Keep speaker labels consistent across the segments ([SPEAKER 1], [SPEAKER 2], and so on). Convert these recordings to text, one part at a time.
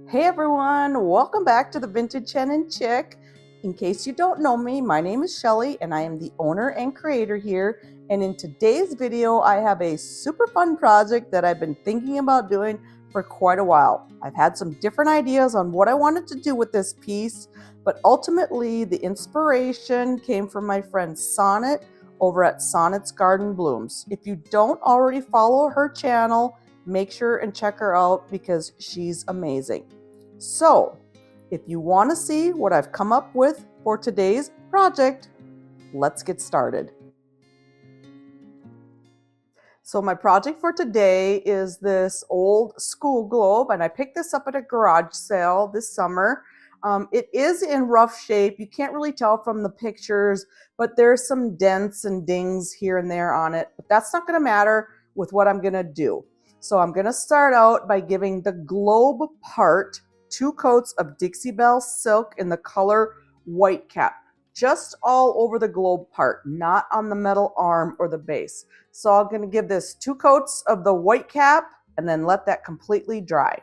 [SPEAKER 1] Hey everyone, welcome back to the Vintage Hen and Chick. In case you don't know me, my name is Shelly and I am the owner and creator here. And in today's video, I have a super fun project that I've been thinking about doing for quite a while. I've had some different ideas on what I wanted to do with this piece, but ultimately the inspiration came from my friend Sonnet over at Sonnet's Garden Blooms. If you don't already follow her channel, make sure and check her out because she's amazing. So, if you want to see what I've come up with for today's project, let's get started. So my project for today is this old school globe, and I picked this up at a garage sale this summer. It is in rough shape. You can't really tell from the pictures, but there's some dents and dings here and there on it, but that's not going to matter with what I'm going to do. So I'm going to start out by giving the globe part 2 coats of Dixie Belle silk in the color White Cap, just all over the globe part, not on the metal arm or the base. So I'm going to give this 2 coats of the White Cap and then let that completely dry.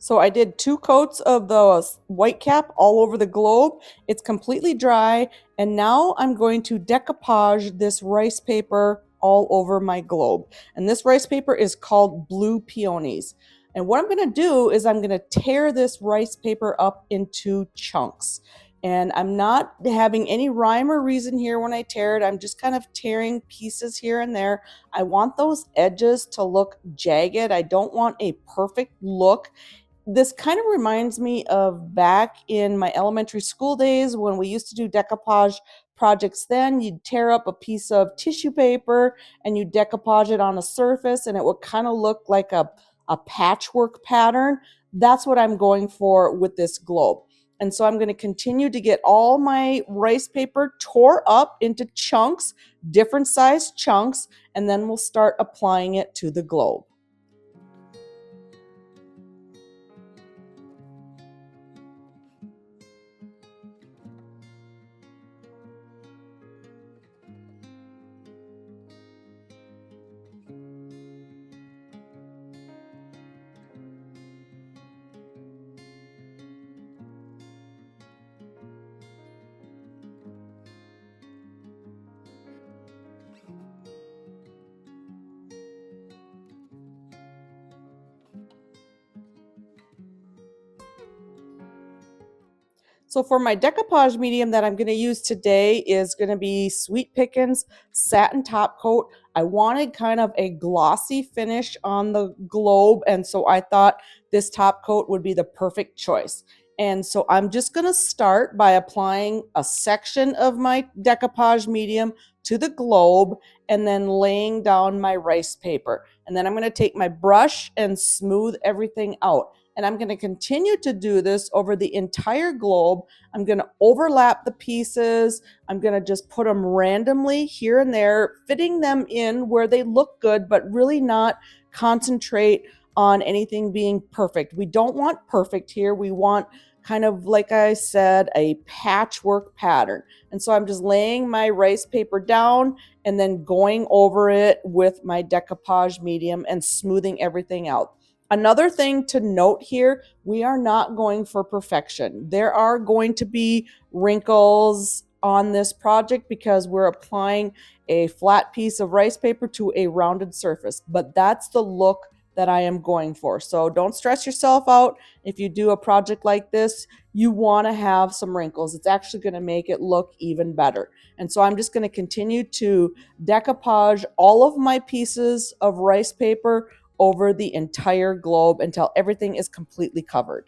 [SPEAKER 1] So I did 2 coats of the White Cap all over the globe. It's completely dry, and now I'm going to decoupage this rice paper all over my globe. And this rice paper is called Blue Peonies. And what I'm going to do is I'm going to tear this rice paper up into chunks. And I'm not having any rhyme or reason here when I tear it. I'm just kind of tearing pieces here and there. I want those edges to look jagged. I don't want a perfect look. This kind of reminds me of back in my elementary school days when we used to do decoupage projects. Then you'd tear up a piece of tissue paper and you decoupage it on a surface and it would kind of look like a patchwork pattern. That's what I'm going for with this globe. And so I'm going to continue to get all my rice paper tore up into chunks, different size chunks, and then we'll start applying it to the globe. So for my decoupage medium that I'm going to use today is going to be Sweet Pickins Satin Top Coat. I wanted kind of a glossy finish on the globe, and so I thought this top coat would be the perfect choice. And so I'm just going to start by applying a section of my decoupage medium to the globe and then laying down my rice paper. And then I'm going to take my brush and smooth everything out. And I'm going to continue to do this over the entire globe. I'm going to overlap the pieces. I'm going to just put them randomly here and there, fitting them in where they look good, but really not concentrate on anything being perfect. We don't want perfect here. We want kind of, like I said, a patchwork pattern. And so I'm just laying my rice paper down and then going over it with my decoupage medium and smoothing everything out. Another thing to note here, we are not going for perfection. There are going to be wrinkles on this project because we're applying a flat piece of rice paper to a rounded surface, but that's the look that I am going for. So don't stress yourself out. If you do a project like this, you want to have some wrinkles. It's actually going to make it look even better. And so I'm just going to continue to decoupage all of my pieces of rice paper over the entire globe until everything is completely covered.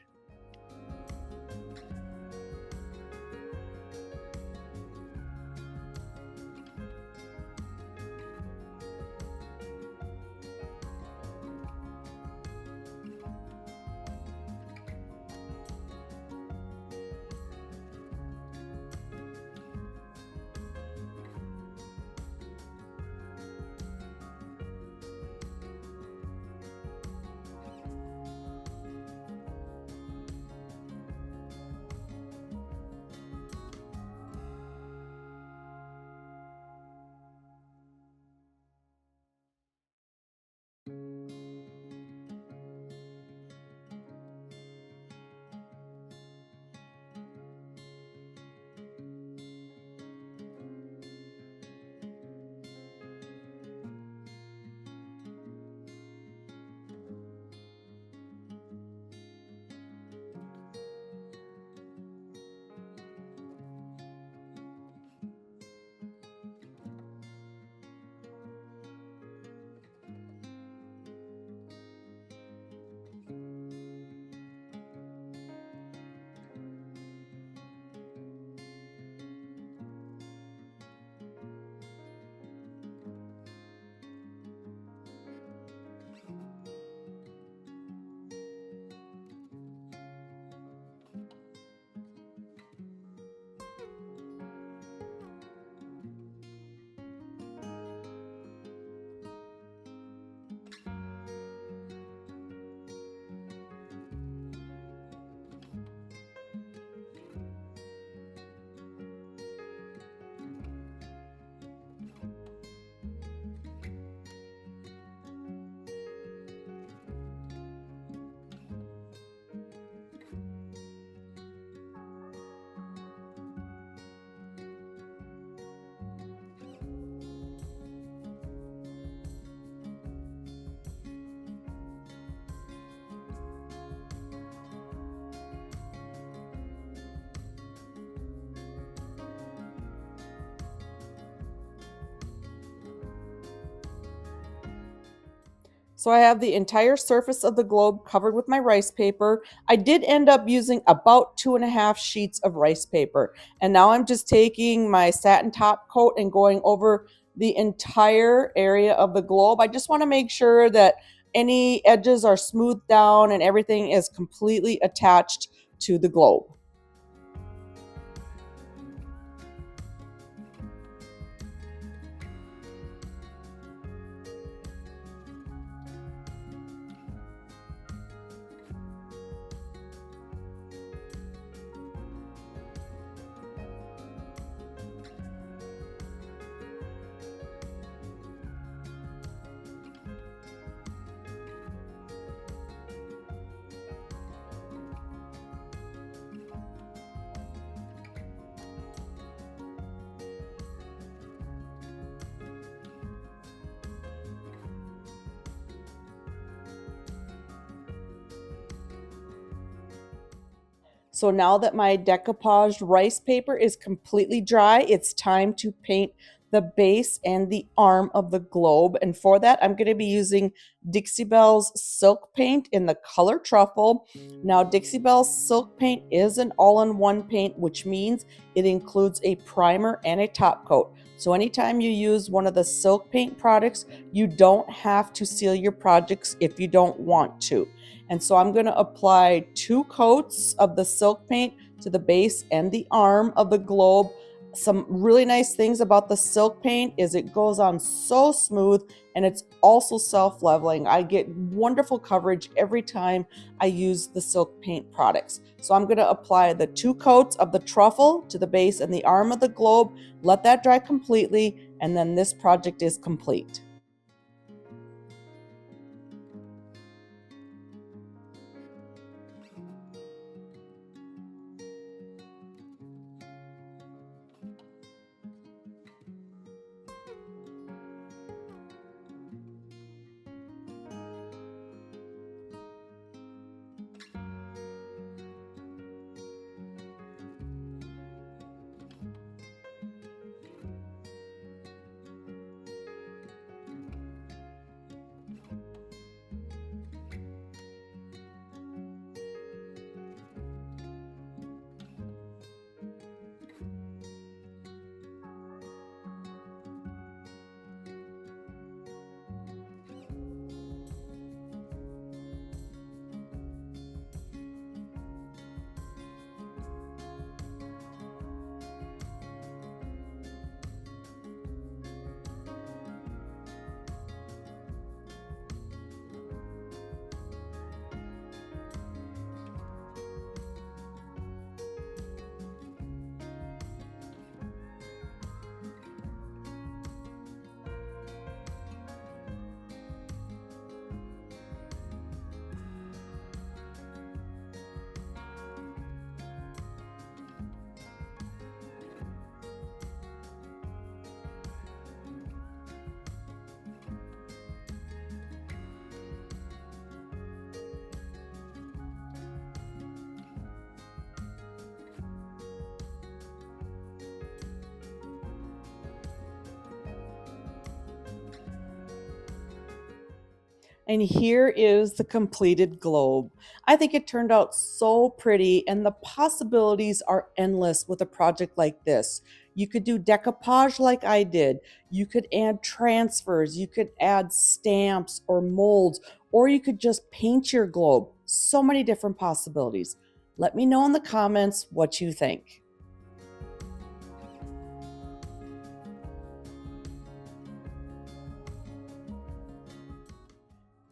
[SPEAKER 1] So I have the entire surface of the globe covered with my rice paper. I did end up using about 2.5 sheets of rice paper. And now I'm just taking my satin top coat and going over the entire area of the globe. I just want to make sure that any edges are smoothed down and everything is completely attached to the globe. So now that my decoupaged rice paper is completely dry, it's time to paint the base and the arm of the globe. And for that, I'm going to be using Dixie Belle's Silk Paint in the color Truffle. Now, Dixie Belle's Silk Paint is an all-in-one paint, which means it includes a primer and a top coat. So anytime you use one of the Silk Paint products, you don't have to seal your projects if you don't want to. And so I'm going to apply 2 coats of the silk paint to the base and the arm of the globe. Some really nice things about the silk paint is it goes on so smooth and it's also self-leveling. I get wonderful coverage every time I use the silk paint products. So I'm going to apply the 2 coats of the truffle to the base and the arm of the globe, let that dry completely, and then this project is complete. And here is the completed globe. I think it turned out so pretty, and the possibilities are endless with a project like this. You could do decoupage like I did. You could add transfers. You could add stamps or molds, or you could just paint your globe. So many different possibilities. Let me know in the comments what you think.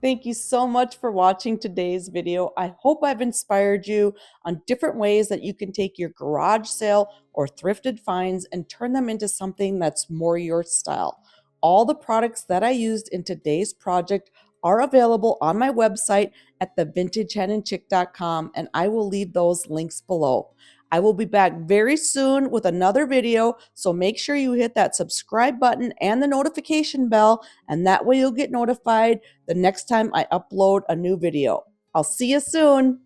[SPEAKER 1] Thank you so much for watching today's video. I hope I've inspired you on different ways that you can take your garage sale or thrifted finds and turn them into something that's more your style. All the products that I used in today's project are available on my website at thevintagehenandchick.com, and I will leave those links below. I will be back very soon with another video, so make sure you hit that subscribe button and the notification bell, and that way you'll get notified the next time I upload a new video. I'll see you soon.